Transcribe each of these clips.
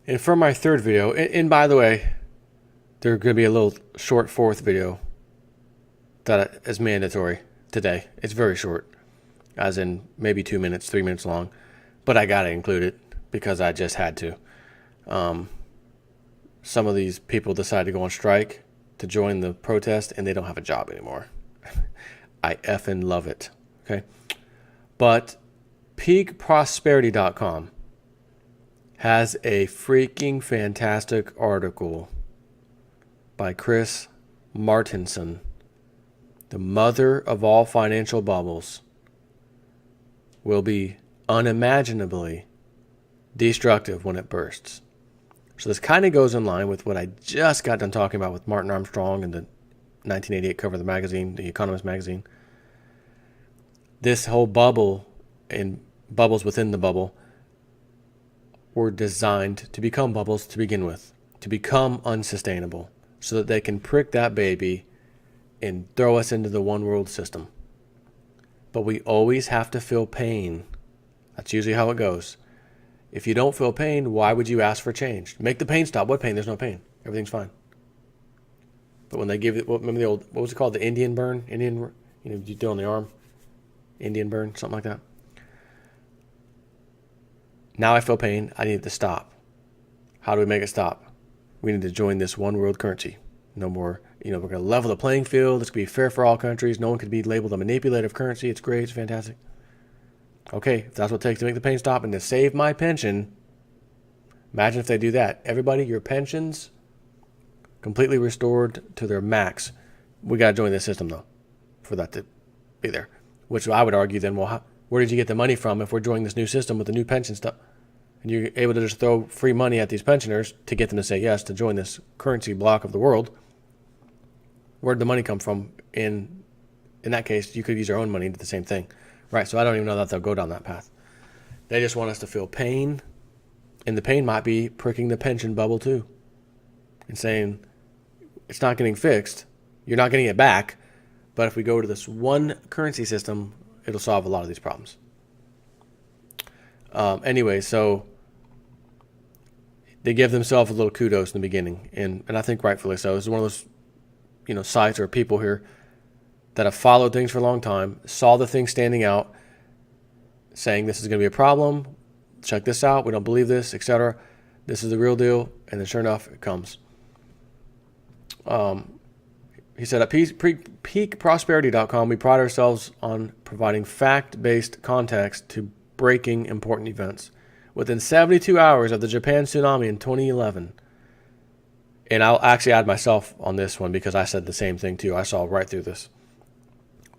And for my third video, and by the way, there's going to be a little short fourth video that is mandatory today. It's very short, as in maybe 2 minutes, 3 minutes long, but I got to include it because I just had to. Some of these people decided to go on strike to join the protest, and they don't have a job anymore. I effing love it. Okay. But peakprosperity.com has a freaking fantastic article by Chris Martenson, the mother of all financial bubbles, will be unimaginably destructive when it bursts. So this kind of goes in line with what I just got done talking about with Martin Armstrong and the 1988 cover of the magazine, the Economist magazine. This whole bubble and bubbles within the bubble were designed to become bubbles to begin with, to become unsustainable, so that they can prick that baby and throw us into the one world system. But we always have to feel pain. That's usually how it goes. If you don't feel pain, why would you ask for change? Make the pain stop. What pain? There's no pain. Everything's fine. But when they give it, remember the old, what was it called? The Indian burn? You do on the arm? Indian burn, something like that. Now I feel pain. I need it to stop. How do we make it stop? We need to join this one world currency. No more, we're going to level the playing field. It's going to be fair for all countries. No one could be labeled a manipulative currency. It's great. It's fantastic. Okay, if that's what it takes to make the pain stop and to save my pension, imagine if they do that. Everybody, your pensions completely restored to their max. We got to join this system, though, for that to be there. Which I would argue then, well, where did you get the money from if we're joining this new system with the new pension stuff? And you're able to just throw free money at these pensioners to get them to say yes to join this currency block of the world. Where did the money come from? In that case, you could use your own money to do the same thing. Right, so I don't even know that they'll go down that path. They just want us to feel pain, and the pain might be pricking the pension bubble too, and saying it's not getting fixed, you're not getting it back, but if we go to this one currency system, it'll solve a lot of these problems. Anyway, so they give themselves a little kudos in the beginning, and I think rightfully so. This is one of those sites or people here that have followed things for a long time, saw the thing standing out, saying this is going to be a problem, check this out, we don't believe this, etc. This is the real deal, and then sure enough, it comes. He said, at peakprosperity.com, we pride ourselves on providing fact-based context to breaking important events. Within 72 hours of the Japan tsunami in 2011, and I'll actually add myself on this one because I said the same thing too. I saw right through this.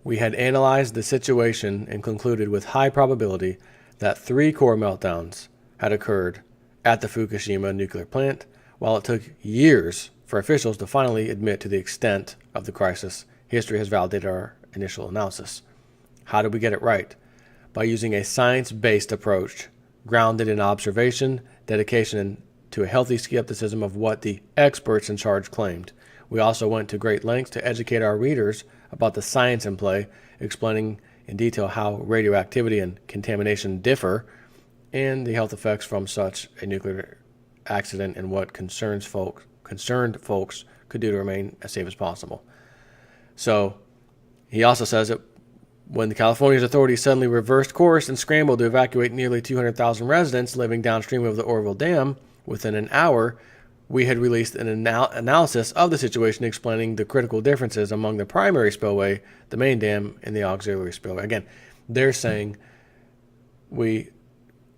We had analyzed the situation and concluded with high probability that 3 core meltdowns had occurred at the Fukushima nuclear plant, while it took years for officials to finally admit to the extent of the crisis. History has validated our initial analysis. How did we get it right? By using a science-based approach, grounded in observation, dedication, and to a healthy skepticism of what the experts in charge claimed. We also went to great lengths to educate our readers about the science in play, explaining in detail how radioactivity and contamination differ, and the health effects from such a nuclear accident and what concerned folks could do to remain as safe as possible. So he also says that when the California's authorities suddenly reversed course and scrambled to evacuate nearly 200,000 residents living downstream of the Oroville Dam, within an hour, we had released an analysis of the situation explaining the critical differences among the primary spillway, the main dam, and the auxiliary spillway. Again, they're saying we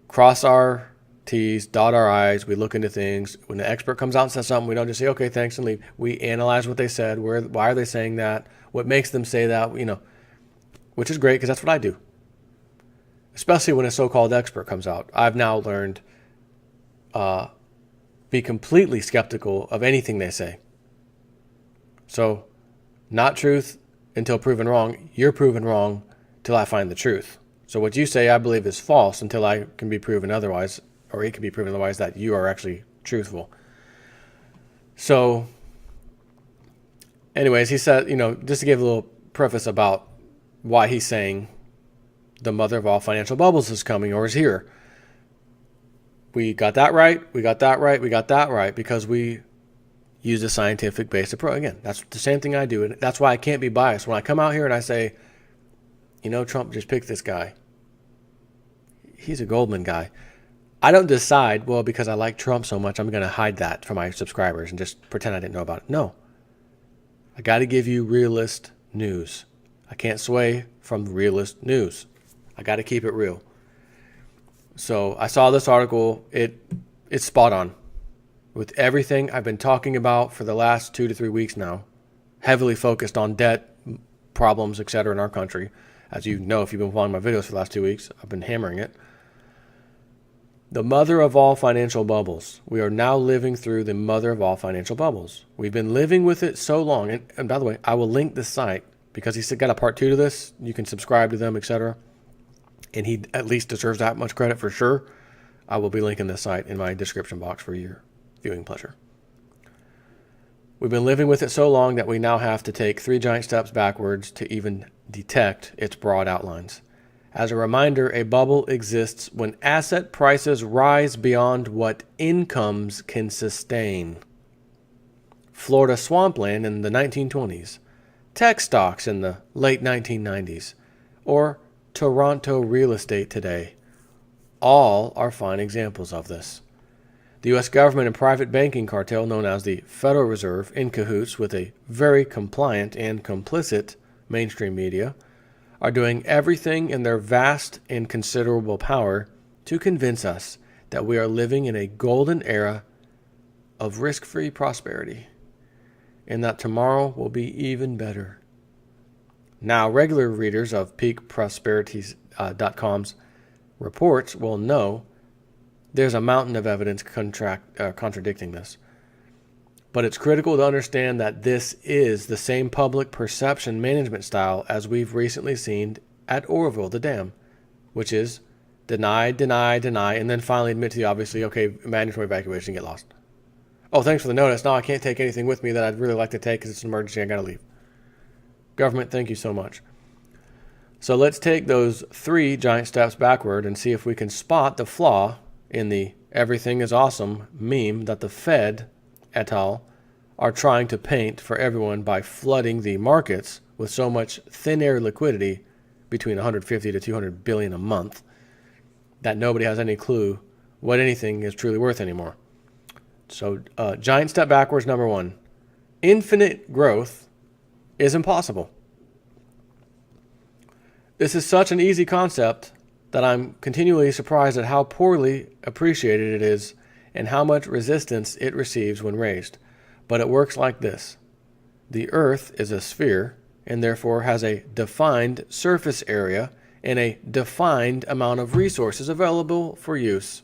cross our T's, dot our I's, we look into things. When the expert comes out and says something, we don't just say, okay, thanks, and leave. We analyze what they said. Why are they saying that? What makes them say that? Which is great because that's what I do. Especially when a so-called expert comes out. I've now learned be completely skeptical of anything they say. So, not truth until proven wrong. You're proven wrong till I find the truth. So what you say I believe is false until I can be proven otherwise, or it can be proven otherwise that you are actually truthful. So, anyways, he said, just to give a little preface about why he's saying the mother of all financial bubbles is coming or is here. We got that right. We got that right. We got that right because we use a scientific-based approach. Again, that's the same thing I do. And that's why I can't be biased. When I come out here and I say, Trump just picked this guy. He's a Goldman guy. I don't decide, well, because I like Trump so much, I'm going to hide that from my subscribers and just pretend I didn't know about it. No. I got to give you realist news. I can't sway from realist news. I got to keep it real. So I saw this article. It's spot on with everything I've been talking about for the last 2 to 3 weeks now, heavily focused on debt problems, etc. in our country. As you know, if you've been following my videos for the last 2 weeks, I've been hammering it. The mother of all financial bubbles. We are now living through the mother of all financial bubbles. We've been living with it so long. And by the way, I will link this site because he's got a part 2 to this. You can subscribe to them, etc. And he at least deserves that much credit for sure. I will be linking this site in my description box for your viewing pleasure. We've been living with it so long that we now have to take 3 giant steps backwards to even detect its broad outlines. As a reminder, a bubble exists when asset prices rise beyond what incomes can sustain. Florida swampland in the 1920s, tech stocks in the late 1990s, or Toronto real estate today. All are fine examples of this. The U.S. government and private banking cartel known as the Federal Reserve, in cahoots with a very compliant and complicit mainstream media, are doing everything in their vast and considerable power to convince us that we are living in a golden era of risk-free prosperity and that tomorrow will be even better. Now, regular readers of peakprosperities.com's reports will know there's a mountain of evidence contradicting this. But it's critical to understand that this is the same public perception management style as we've recently seen at Oroville, the dam, which is deny, deny, deny, and then finally admit to the obviously, okay, mandatory evacuation, get lost. Oh, thanks for the notice. Now I can't take anything with me that I'd really like to take because it's an emergency. I got to leave. Government, thank you so much. So let's take those 3 giant steps backward and see if we can spot the flaw in the everything is awesome meme that the Fed et al. Are trying to paint for everyone by flooding the markets with so much thin air liquidity between 150 to 200 billion a month that nobody has any clue what anything is truly worth anymore. So giant step backwards, number 1. Infinite growth is impossible. This is such an easy concept that I'm continually surprised at how poorly appreciated it is and how much resistance it receives when raised. But it works like this. The Earth is a sphere and therefore has a defined surface area and a defined amount of resources available for use.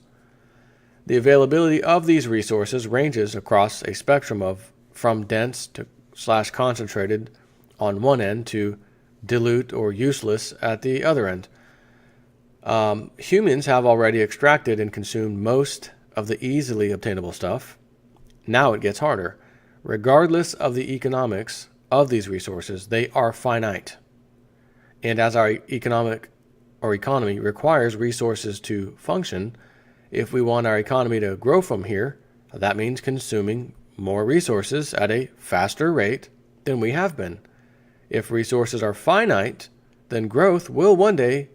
The availability of these resources ranges across a spectrum of from dense to / concentrated on one end to dilute or useless at the other end. Humans have already extracted and consumed most of the easily obtainable stuff. Now it gets harder. Regardless of the economics of these resources, they are finite. And as our economy requires resources to function, if we want our economy to grow from here, that means consuming more resources at a faster rate than we have been. If resources are finite, then growth will one day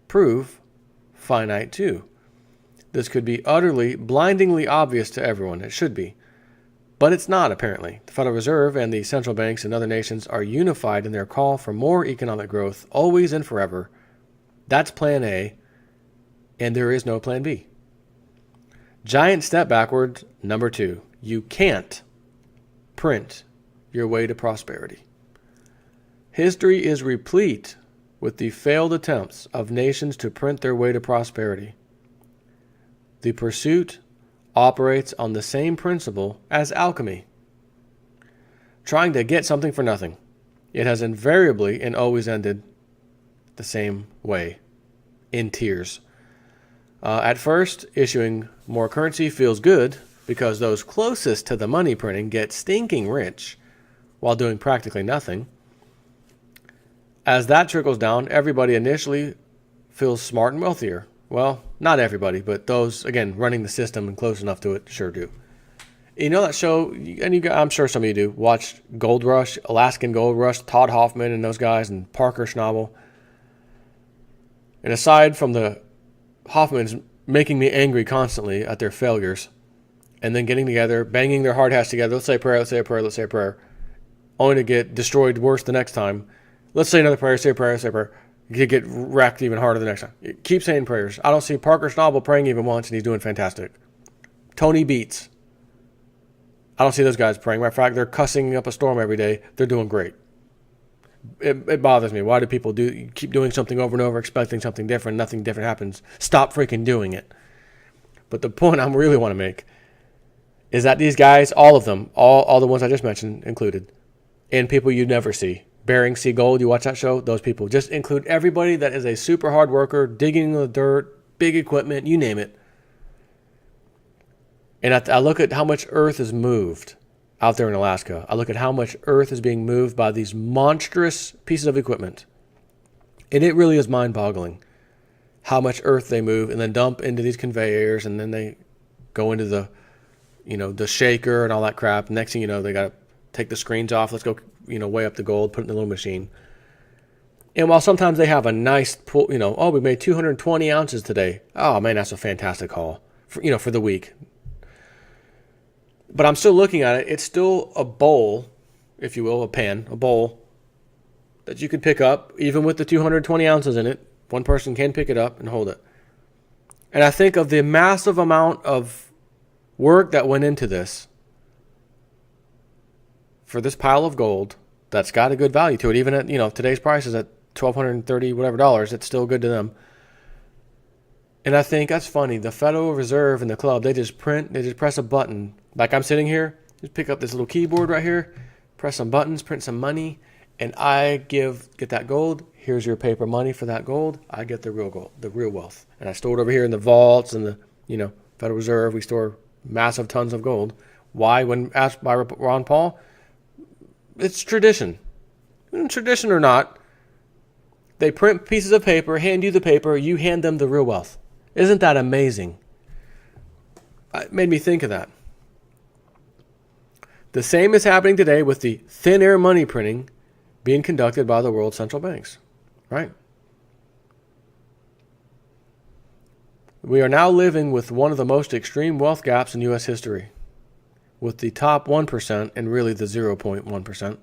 prove finite too. This could be utterly, blindingly obvious to everyone. It should be. But it's not, apparently. The Federal Reserve and the central banks in other nations are unified in their call for more economic growth, always and forever. That's plan A, and there is no plan B. Giant step backwards, number 2. You can't print your way to prosperity. History is replete with the failed attempts of nations to print their way to prosperity. The pursuit operates on the same principle as alchemy, trying to get something for nothing. It has invariably and always ended the same way, in tears. At first, issuing more currency feels good because those closest to the money printing get stinking rich while doing practically nothing. As that trickles down, everybody initially feels smart and wealthier. Well, Not everybody, but those, again, running the system and close enough to it sure do. You know that show, and I'm sure some of you do, watched Gold Rush, Alaskan Gold Rush, Todd Hoffman and those guys, and Parker Schnabel. And aside from the Hoffmans making me angry constantly at their failures, and then getting together, banging their hard hats together, let's say a prayer, let's say a prayer, let's say a prayer, only to get destroyed worse the next time. Let's say another prayer, say a prayer, say a prayer. You get wrecked even harder the next time. Keep saying prayers. I don't see Parker Schnabel praying even once, and he's doing fantastic. Tony Beats. I don't see those guys praying. Matter of fact, they're cussing up a storm every day. They're doing great. It bothers me. Why do people keep doing something over and over, expecting something different? Nothing different happens. Stop freaking doing it. But the point I really want to make is that these guys, all of them, all the ones I just mentioned included, and people you never see. Bering Sea Gold, you watch that show? Those people. Just include everybody that is a super hard worker, digging in the dirt, big equipment, you name it. And I look at how much earth is moved out there in Alaska. I look at how much earth is being moved by these monstrous pieces of equipment. And it really is mind-boggling how much earth they move and then dump into these conveyors, and then they go into the shaker and all that crap. Next thing you know, they got to take the screens off. Let's go, weigh up the gold, put it in the little machine. And while sometimes they have a nice pull, we made 220 ounces today. Oh man, that's a fantastic haul for the week. But I'm still looking at it. It's still a bowl, if you will, a bowl that you could pick up, even with the 220 ounces in it. One person can pick it up and hold it. And I think of the massive amount of work that went into this for this pile of gold that's got a good value to it. Even at, today's price is at $1,230 whatever dollars, it's still good to them. And I think that's funny. The Federal Reserve and the club, they just press a button. Like I'm sitting here, just pick up this little keyboard right here, press some buttons, print some money, and I get that gold. Here's your paper money for that gold. I get the real gold, the real wealth. And I store it over here in the vaults and the, Federal Reserve. We store massive tons of gold. Why? When asked by Ron Paul, it's tradition. Tradition or not, they print pieces of paper, hand you the paper, you hand them the real wealth. Isn't that amazing? It made me think of that. The same is happening today with the thin air money printing being conducted by the world central banks, right? We are now living with one of the most extreme wealth gaps in U.S. history, with the top 1% and really the 0.1%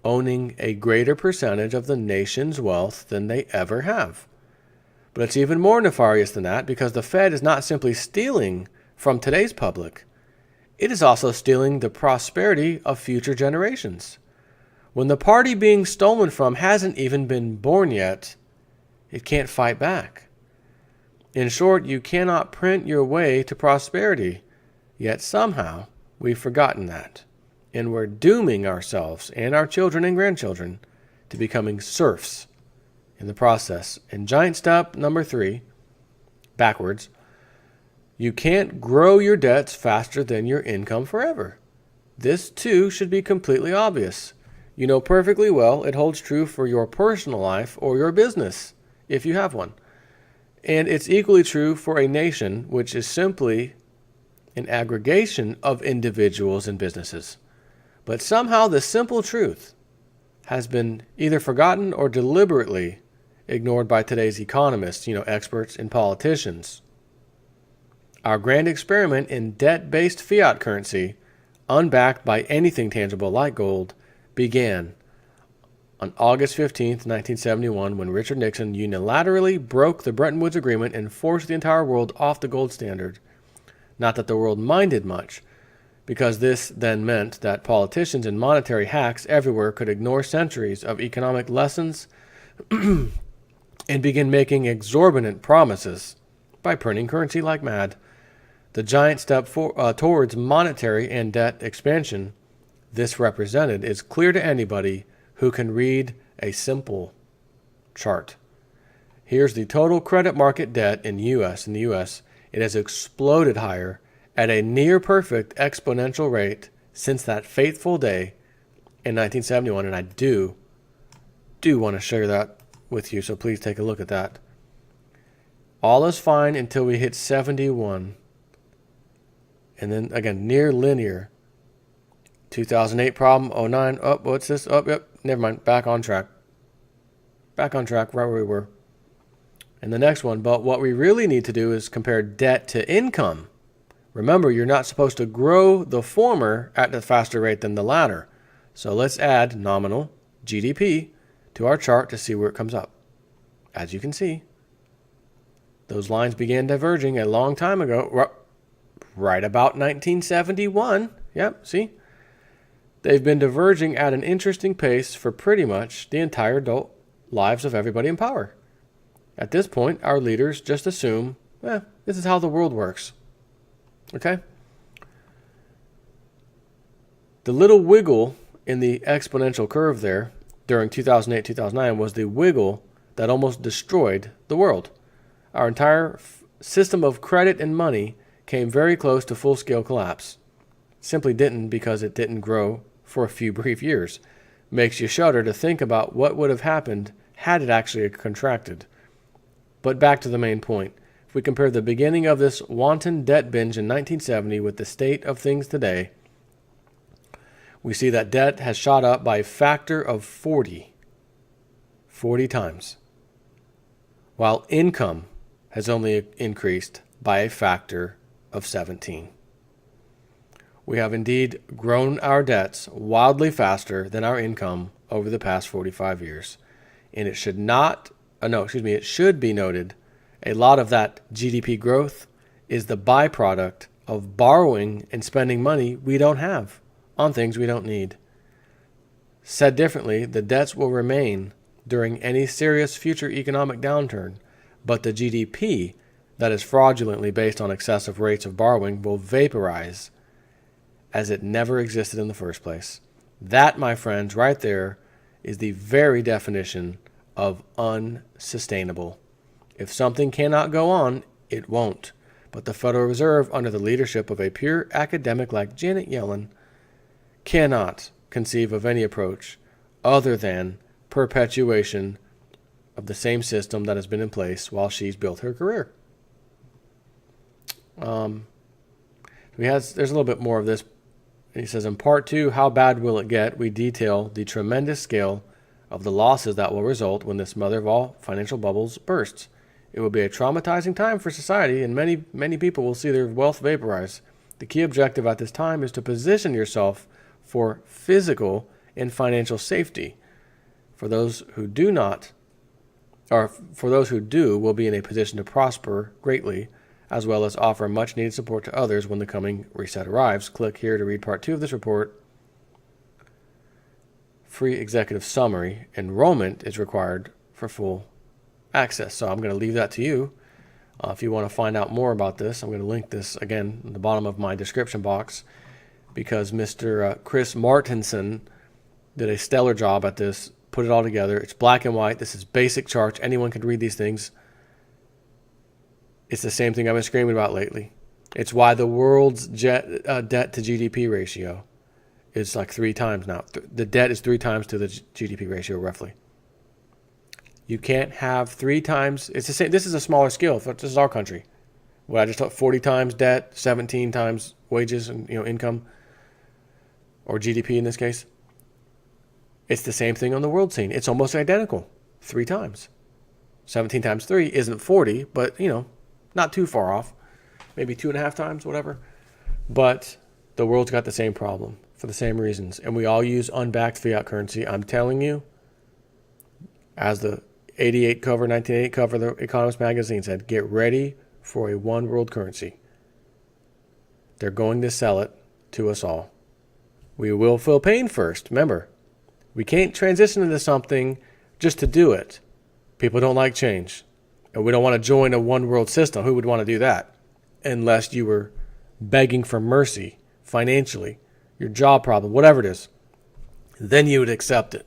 owning a greater percentage of the nation's wealth than they ever have. But it's even more nefarious than that, because the Fed is not simply stealing from today's public. It is also stealing the prosperity of future generations. When the party being stolen from hasn't even been born yet, it can't fight back. In short, you cannot print your way to prosperity, yet somehow we've forgotten that, and we're dooming ourselves and our children and grandchildren to becoming serfs in the process. And giant step number 3, backwards, you can't grow your debts faster than your income forever. This too should be completely obvious. You know perfectly well it holds true for your personal life or your business, if you have one. And it's equally true for a nation, which is simply an aggregation of individuals and businesses. But somehow the simple truth has been either forgotten or deliberately ignored by today's economists, experts and politicians. Our grand experiment in debt-based fiat currency, unbacked by anything tangible like gold, began on August 15th, 1971, when Richard Nixon unilaterally broke the Bretton Woods Agreement and forced the entire world off the gold standard. Not that the world minded much, because this then meant that politicians and monetary hacks everywhere could ignore centuries of economic lessons and begin making exorbitant promises by printing currency like mad. The giant step towards monetary and debt expansion this represented is clear to anybody who can read a simple chart. Here's the total credit market debt in the U.S. It has exploded higher at a near perfect exponential rate since that fateful day in 1971, and I do want to share that with you, so please take a look at that. All is fine until we hit 71. And then, again, near linear. 2008 problem, '09. Oh, what's this? Oh, yep, never mind. Back on track. Back on track, right where we were. And the next one, but what we really need to do is compare debt to income. Remember, you're not supposed to grow the former at a faster rate than the latter. So let's add nominal GDP to our chart to see where it comes up. As you can see, those lines began diverging a long time ago, right about 1971. Yep, see? They've been diverging at an interesting pace for pretty much the entire adult lives of everybody in power. At this point, our leaders just assume, this is how the world works. Okay? The little wiggle in the exponential curve there during 2008-2009 was the wiggle that almost destroyed the world. Our entire system of credit and money came very close to full-scale collapse. Simply didn't, because it didn't grow for a few brief years. Makes you shudder to think about what would have happened had it actually contracted. But back to the main point. If we compare the beginning of this wanton debt binge in 1970 with the state of things today, we see that debt has shot up by a factor of 40 times, while income has only increased by a factor of 17. We have indeed grown our debts wildly faster than our income over the past 45 years. And it should it should be noted, a lot of that GDP growth is the byproduct of borrowing and spending money we don't have on things we don't need. Said differently, the debts will remain during any serious future economic downturn, but the GDP that is fraudulently based on excessive rates of borrowing will vaporize as it never existed in the first place. That, my friends, right there is the very definition of unsustainable. If something cannot go on, it won't. But the Federal Reserve, under the leadership of a pure academic like Janet Yellen, cannot conceive of any approach other than perpetuation of the same system that has been in place while she's built her career. There's a little bit more of this. He says, in part 2, how bad will it get? We detail the tremendous scale of the losses that will result when this mother of all financial bubbles bursts. It will be a traumatizing time for society, and many people will see their wealth vaporize. The key objective at this time is to position yourself for physical and financial safety. For those who do, will be in a position to prosper greatly, as well as offer much needed support to others when the coming reset arrives. Click here to read part 2 of this report. Free executive summary. Enrollment is required for full access. So I'm going to leave that to you. If you want to find out more about this, I'm going to link this again in the bottom of my description box, because Mr. Chris Martinson did a stellar job at this, put it all together. It's black and white. This is basic charts. Anyone can read these things. It's the same thing I've been screaming about lately. It's why the world's debt to GDP ratio is like 3 times now. The debt is 3 times to the GDP ratio, roughly. You can't have 3 times. It's the same. This is a smaller scale. This is our country. What I just thought, 40 times debt, 17 times wages and income, or GDP in this case. It's the same thing on the world scene. It's almost identical. 3 times. 17 times 3 isn't 40, but not too far off. Maybe 2.5 times, whatever. But the world's got the same problem for the same reasons. And we all use unbacked fiat currency. I'm telling you, as the 1988 cover of The Economist magazine said, get ready for a one world currency. They're going to sell it to us all. We will feel pain first. Remember, we can't transition into something just to do it. People don't like change. And we don't want to join a one world system. Who would want to do that? Unless you were begging for mercy financially, your job problem, whatever it is. Then you would accept it.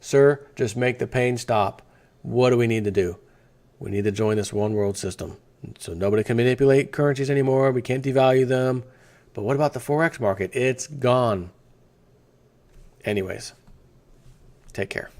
Sir, just make the pain stop. What do we need to do? We need to join this one world system. So nobody can manipulate currencies anymore. We can't devalue them. But what about the Forex market? It's gone. Anyways, take care.